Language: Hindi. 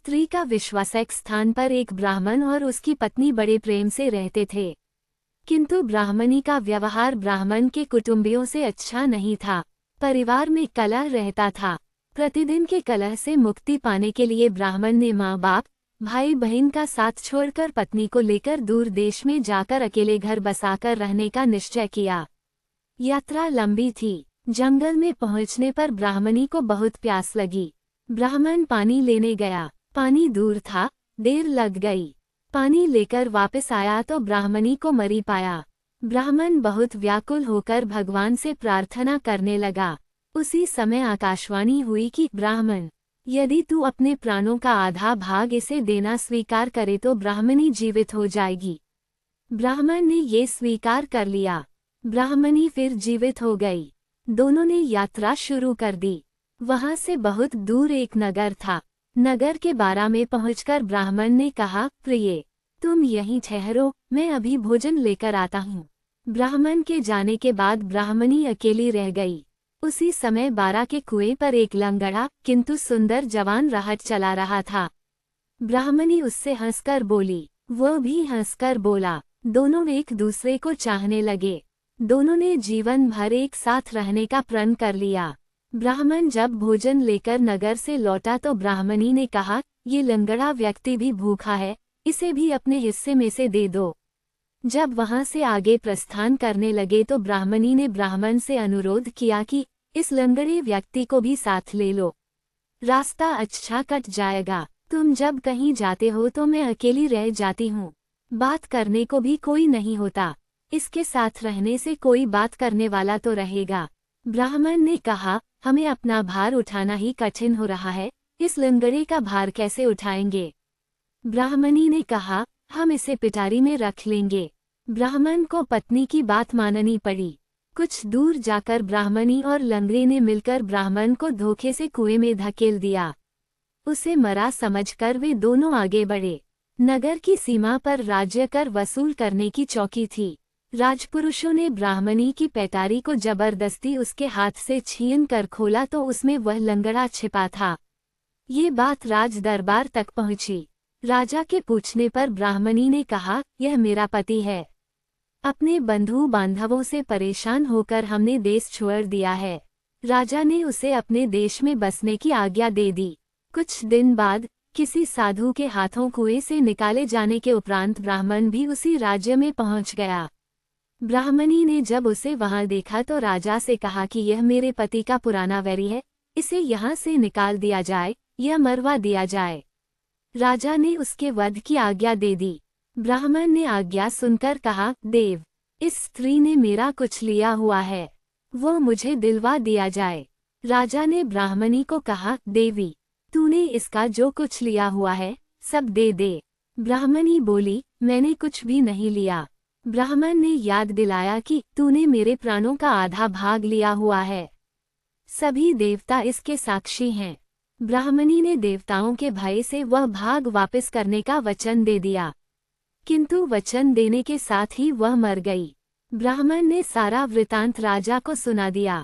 स्त्री का विश्वास। एक स्थान पर एक ब्राह्मण और उसकी पत्नी बड़े प्रेम से रहते थे, किंतु ब्राह्मणी का व्यवहार ब्राह्मण के कुटुंबियों से अच्छा नहीं था। परिवार में कलह रहता था। प्रतिदिन के कलह से मुक्ति पाने के लिए ब्राह्मण ने माँ बाप, भाई बहन का साथ छोड़कर पत्नी को लेकर दूर देश में जाकर अकेले घर बसाकर रहने का निश्चय किया। यात्रा लंबी थी। जंगल में पहुंचने पर ब्राह्मणी को बहुत प्यास लगी। ब्राह्मण पानी लेने गया। पानी दूर था, देर लग गई। पानी लेकर वापस आया तो ब्राह्मणी को मरी पाया। ब्राह्मण बहुत व्याकुल होकर भगवान से प्रार्थना करने लगा। उसी समय आकाशवाणी हुई कि ब्राह्मण, यदि तू अपने प्राणों का आधा भाग इसे देना स्वीकार करे तो ब्राह्मणी जीवित हो जाएगी। ब्राह्मण ने ये स्वीकार कर लिया। ब्राह्मणी फिर जीवित हो गई। दोनों ने यात्रा शुरू कर दी। वहां से बहुत दूर एक नगर था। नगर के बारा में पहुंचकर ब्राह्मण ने कहा, प्रिय, तुम यहीं ठहरो, मैं अभी भोजन लेकर आता हूँ। ब्राह्मण के जाने के बाद ब्राह्मणी अकेली रह गई। उसी समय बारा के कुएं पर एक लंगड़ा किंतु सुंदर जवान राहत चला रहा था। ब्राह्मणी उससे हंसकर बोली, वो भी हंसकर बोला। दोनों एक दूसरे को चाहने लगे। दोनों ने जीवन भर एक साथ रहने का प्रण कर लिया। ब्राह्मण जब भोजन लेकर नगर से लौटा तो ब्राह्मणी ने कहा, ये लंगड़ा व्यक्ति भी भूखा है, इसे भी अपने हिस्से में से दे दो। जब वहां से आगे प्रस्थान करने लगे तो ब्राह्मणी ने ब्राह्मण से अनुरोध किया कि इस लंगड़े व्यक्ति को भी साथ ले लो, रास्ता अच्छा कट जाएगा। तुम जब कहीं जाते हो तो मैं अकेली रह जाती हूँ, बात करने को भी कोई नहीं होता, इसके साथ रहने से कोई बात करने वाला तो रहेगा। ब्राह्मण ने कहा, हमें अपना भार उठाना ही कठिन हो रहा है, इस लंगड़े का भार कैसे उठाएंगे। ब्राह्मणी ने कहा, हम इसे पिटारी में रख लेंगे। ब्राह्मण को पत्नी की बात माननी पड़ी। कुछ दूर जाकर ब्राह्मणी और लंगड़े ने मिलकर ब्राह्मण को धोखे से कुएं में धकेल दिया। उसे मरा समझकर वे दोनों आगे बढ़े। नगर की सीमा पर राज्य कर वसूल करने की चौकी थी। राजपुरुषों ने ब्राह्मणी की पैटारी को जबरदस्ती उसके हाथ से छीन कर खोला तो उसमें वह लंगड़ा छिपा था। ये बात राज दरबार तक पहुंची। राजा के पूछने पर ब्राह्मणी ने कहा, यह मेरा पति है। अपने बंधु बांधवों से परेशान होकर हमने देश छोड़ दिया है। राजा ने उसे अपने देश में बसने की आज्ञा दे दी। कुछ दिन बाद किसी साधु के हाथों कुएं से निकाले जाने के उपरांत ब्राह्मण भी उसी राज्य में पहुंच गया। ब्राह्मणी ने जब उसे वहां देखा तो राजा से कहा कि यह मेरे पति का पुराना वैरी है, इसे यहाँ से निकाल दिया जाए या मरवा दिया जाए। राजा ने उसके वध की आज्ञा दे दी। ब्राह्मण ने आज्ञा सुनकर कहा, देव, इस स्त्री ने मेरा कुछ लिया हुआ है, वो मुझे दिलवा दिया जाए। राजा ने ब्राह्मणी को कहा, देवी, तूने इसका जो कुछ लिया हुआ है सब दे दे। ब्राह्मणी बोली, मैंने कुछ भी नहीं लिया। ब्राह्मण ने याद दिलाया कि तूने मेरे प्राणों का आधा भाग लिया हुआ है। सभी देवता इसके साक्षी हैं। ब्राह्मणी ने देवताओं के भय से वह भाग वापस करने का वचन दे दिया, किंतु वचन देने के साथ ही वह मर गई। ब्राह्मण ने सारा वृतांत राजा को सुना दिया।